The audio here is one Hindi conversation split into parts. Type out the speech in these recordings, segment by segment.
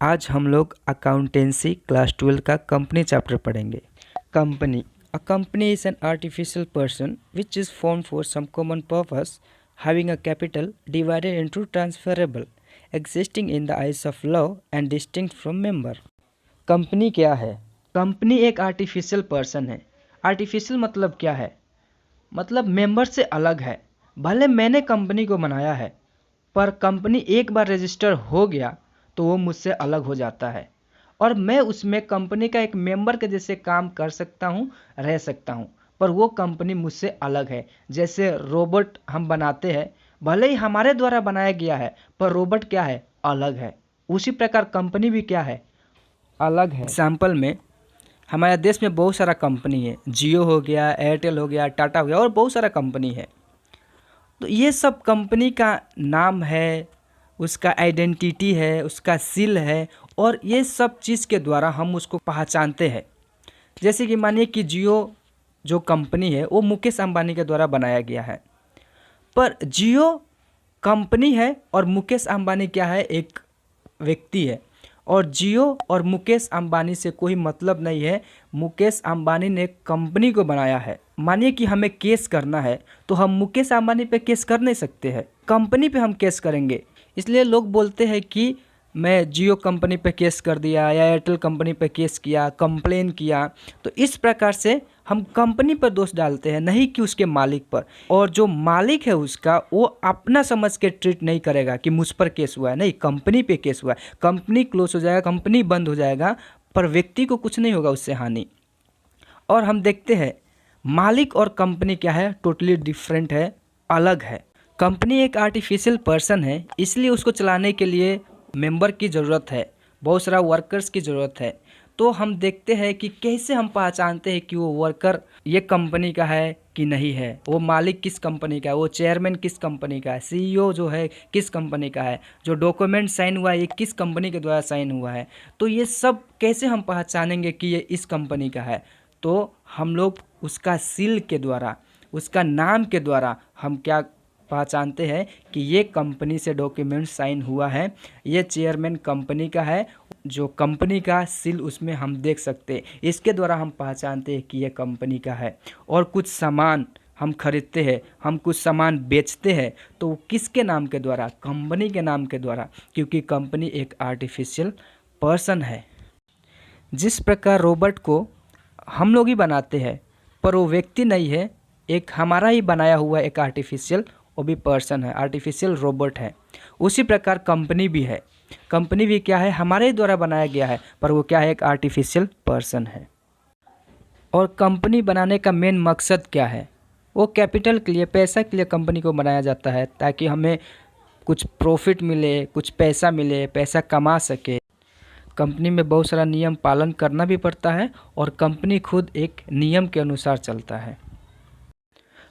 आज हम लोग अकाउंटेंसी क्लास 12 का कंपनी चैप्टर पढ़ेंगे। Company, a company is an artificial person which is form for some common purpose having a capital divided into transferable existing in the eyes of law and distinct from member. Company क्या है? कंपनी एक आर्टिफिशियल पर्सन है। आर्टिफिशियल मतलब क्या है? मतलब मेंबर से अलग है। भले मैंने कंपनी को बनाया है, पर कंपनी एक बार रजिस्टर हो गया तो वो मुझसे अलग हो जाता है और मैं उसमें कंपनी का एक मेंबर के जैसे काम कर सकता हूँ, रह सकता हूँ, पर वो कंपनी मुझसे अलग है। जैसे रोबोट हम बनाते हैं, भले ही हमारे द्वारा बनाया गया है, पर रोबोट क्या है? अलग है। उसी प्रकार कंपनी भी क्या है? अलग है। एग्जाम्पल में हमारे देश में बहुत सारा कंपनी है। जियो हो गया, एयरटेल हो गया, टाटा हो गया और बहुत सारा कंपनी है। तो ये सब कंपनी का नाम है, उसका आइडेंटिटी है, उसका सील है और ये सब चीज़ के द्वारा हम उसको पहचानते हैं। जैसे कि मानिए कि जियो जो कंपनी है वो मुकेश अंबानी के द्वारा बनाया गया है, पर जियो कंपनी है और मुकेश अंबानी क्या है? एक व्यक्ति है। और जियो और मुकेश अंबानी से कोई मतलब नहीं है। मुकेश अंबानी ने कंपनी को बनाया है। मानिए कि हमें केस करना है तो हम मुकेश अंबानी पे केस कर नहीं सकते हैं, कंपनी पे हम केस करेंगे। इसलिए लोग बोलते हैं कि मैं जियो कंपनी पे केस कर दिया या एयरटेल कंपनी पे केस किया, कंप्लेन किया। तो इस प्रकार से हम कंपनी पर दोष डालते हैं, नहीं कि उसके मालिक पर। और जो मालिक है उसका, वो अपना समझ के ट्रीट नहीं करेगा कि मुझ पर केस हुआ है, नहीं, कंपनी पे केस हुआ है। कंपनी क्लोज हो जाएगा, कंपनी बंद हो जाएगा, पर व्यक्ति को कुछ नहीं होगा उससे हानि। और हम देखते हैं मालिक और कंपनी क्या है? टोटली डिफरेंट है, अलग है। कंपनी एक आर्टिफिशियल पर्सन है, इसलिए उसको चलाने के लिए मेंबर की ज़रूरत है, बहुत सारा वर्कर्स की ज़रूरत है। तो हम देखते हैं कि कैसे हम पहचानते हैं कि वो वर्कर ये कंपनी का है कि नहीं है, वो मालिक किस कंपनी का है, वो चेयरमैन किस कंपनी का है, सीईओ जो है किस कंपनी का है, जो डॉक्यूमेंट साइन हुआ है ये किस कंपनी के द्वारा साइन हुआ है। तो ये सब कैसे हम पहचानेंगे कि ये इस कंपनी का है? तो हम लोग उसका सील के द्वारा, उसका नाम के द्वारा हम क्या पहचानते हैं कि ये कंपनी से डॉक्यूमेंट साइन हुआ है, ये चेयरमैन कंपनी का है, जो कंपनी का सील उसमें हम देख सकते हैं। इसके द्वारा हम पहचानते हैं कि ये कंपनी का है। और कुछ सामान हम खरीदते हैं, हम कुछ सामान बेचते हैं, तो वो किसके नाम के द्वारा? कंपनी के नाम के द्वारा, क्योंकि कंपनी एक आर्टिफिशियल पर्सन है। जिस प्रकार रोबोट को हम लोग ही बनाते हैं, पर वो व्यक्ति नहीं है, एक हमारा ही बनाया हुआ एक आर्टिफिशियल, वो भी पर्सन है, आर्टिफिशियल रोबोट है। उसी प्रकार कंपनी भी है। कंपनी भी क्या है? हमारे ही द्वारा बनाया गया है, पर वो क्या है? एक आर्टिफिशियल पर्सन है। और कंपनी बनाने का मेन मकसद क्या है? वो कैपिटल के लिए, पैसा के लिए कंपनी को बनाया जाता है, ताकि हमें कुछ प्रॉफिट मिले, कुछ पैसा मिले, पैसा कमा सके। कंपनी में बहुत सारा नियम पालन करना भी पड़ता है और कंपनी खुद एक नियम के अनुसार चलता है।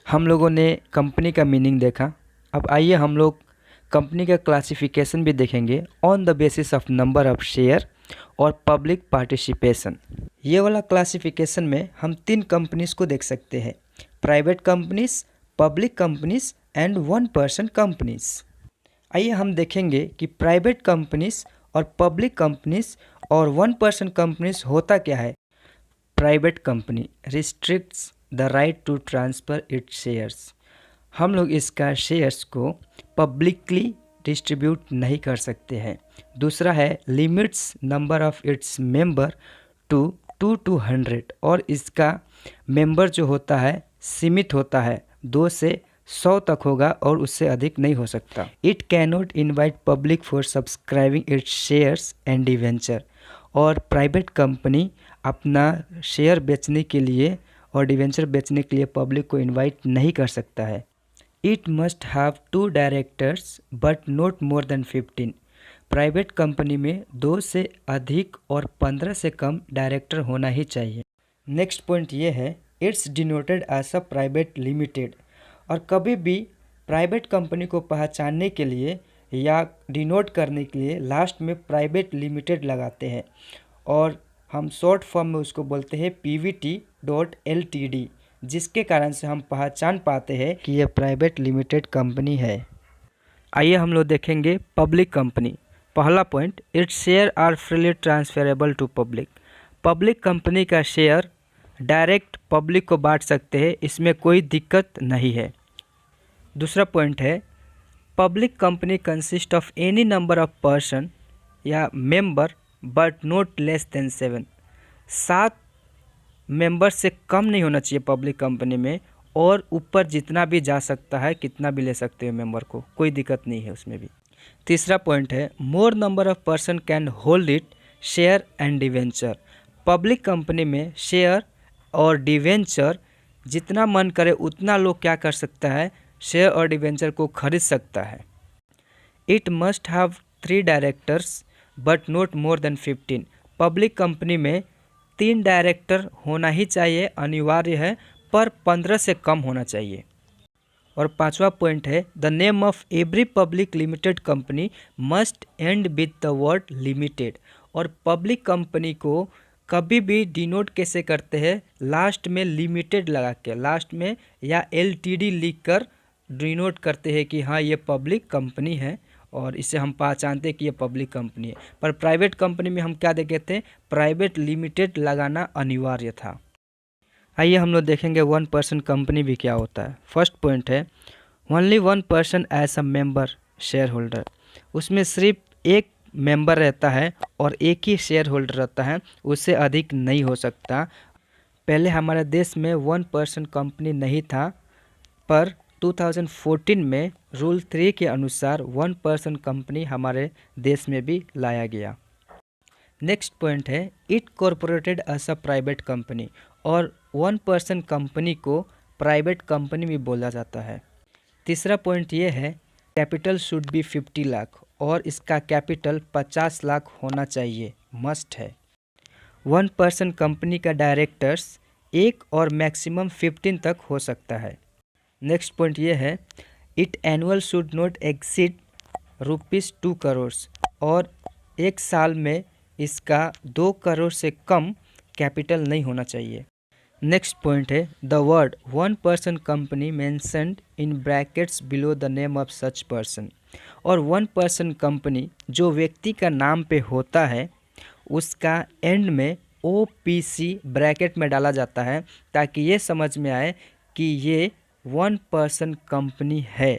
हम लोगों ने कंपनी का मीनिंग देखा। अब आइए हम लोग कंपनी का क्लासिफिकेशन भी देखेंगे on the basis of number of share और पब्लिक पार्टिसिपेशन। ये वाला क्लासिफिकेशन में हम 3 कंपनीज को देख सकते हैं: private companies, public companies and one person companies. आइए हम देखेंगे कि प्राइवेट कंपनीज और पब्लिक कंपनीज और वन पर्सन कंपनीज होता क्या है। Private company restricts the right to transfer its shares. हम लोग इसका शेयर्स को पब्लिकली डिस्ट्रीब्यूट नहीं कर सकते हैं। दूसरा है limits number of its member to 200, और इसका मेंबर जो होता है सीमित होता है, 2 से 100 तक होगा और उससे अधिक नहीं हो सकता। It can not invite public for subscribing it's shares and debenture. और प्राइवेट कंपनी अपना शेयर बेचने के लिए और डिवेंचर बेचने के लिए पब्लिक को इनवाइट नहीं कर सकता है। It must have 2 directors but not more than 15। Private company में 2 से अधिक और 15 से कम डायरेक्टर होना ही चाहिए। नेक्स्ट पॉइंट ये है, it's denoted as a private limited. और कभी भी प्राइवेट कंपनी को पहचानने के लिए या डिनोट करने के लिए लास्ट में प्राइवेट लिमिटेड लगाते हैं, और हम शॉर्ट फॉर्म में उसको बोलते हैं PVT.LTD, जिसके कारण से हम पहचान पाते हैं कि यह प्राइवेट लिमिटेड कंपनी है। आइए हम लोग देखेंगे पब्लिक कंपनी। पहला point, its share are freely transferable to public. Public company का शेयर डायरेक्ट पब्लिक को बांट सकते हैं, इसमें कोई दिक्कत नहीं है। दूसरा पॉइंट है, public company consist of any number of person या member but not less than 7। 7 member से कम नहीं होना चाहिए पब्लिक कंपनी में, और ऊपर जितना भी जा सकता है, कितना भी ले सकते हो मेंबर को, कोई दिक्कत नहीं है उसमें भी। तीसरा पॉइंट है, मोर number of person can hold it share and debenture. Public company में शेयर और डिवेंचर जितना मन करे उतना लोग क्या कर सकता है, शेयर और डिवेंचर को खरीद सकता है। It must have 3 directors but not more than 15। Public company में 3 डायरेक्टर होना ही चाहिए, अनिवार्य है, पर 15 से कम होना चाहिए। और पांचवा पॉइंट है, the name of every public limited company must and with the word limited. और पब्लिक कंपनी को कभी भी डिनोट कैसे करते हैं, लास्ट में लिमिटेड लगा के, लास्ट में या LTD लिख कर डिनोट करते हैं कि हाँ ये पब्लिक कंपनी है, और इससे हम पहचानते हैं कि ये पब्लिक कंपनी है। पर प्राइवेट कंपनी में हम क्या देखे थे, प्राइवेट लिमिटेड लगाना अनिवार्य था। आइए हम लोग देखेंगे 1 पर्सन कंपनी भी क्या होता है। फर्स्ट पॉइंट है, only 1 person as a member shareholder. उसमें सिर्फ एक मेंबर रहता है और एक ही शेयर होल्डर रहता है, उससे अधिक नहीं हो सकता। पहले हमारे देश में 1 पर्सन कंपनी नहीं था, पर 2014 में रूल 3 के अनुसार 1 पर्सन कंपनी हमारे देश में भी लाया गया। नेक्स्ट पॉइंट है, it corporated as a private company. और 1 पर्सन कंपनी को प्राइवेट कंपनी भी बोला जाता है। तीसरा पॉइंट ये है, कैपिटल शुड बी 50 लाख, और इसका कैपिटल 50 लाख होना चाहिए, मस्ट है। 1 पर्सन कंपनी का डायरेक्टर्स 1 और मैक्सिमम 15 तक हो सकता है। नेक्स्ट पॉइंट ये है, it annual should not exceed ₹2 crore, और 1 साल में इसका 2 करोड़ से कम कैपिटल नहीं होना चाहिए। नेक्स्ट पॉइंट है, the word 1 person company mentioned in brackets below the name of such person. और 1 पर्सन कंपनी जो व्यक्ति का नाम पे होता है, उसका एंड में OPC ब्रैकेट में डाला जाता है, ताकि ये समझ में आए कि ये 1 पर्सन कंपनी है।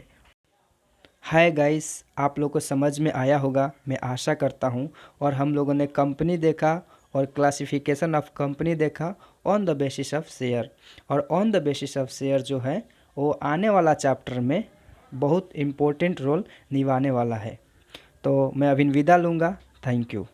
हाय गाइस, आप लोग को समझ में आया होगा, मैं आशा करता हूँ। और हम लोगों ने कंपनी देखा और क्लासिफिकेशन ऑफ कंपनी देखा on the basis of share. और on the basis of share जो है वो आने वाला चैप्टर में बहुत इम्पोर्टेंट रोल निभाने वाला है। तो मैं अभी विदा लूँगा। Thank you.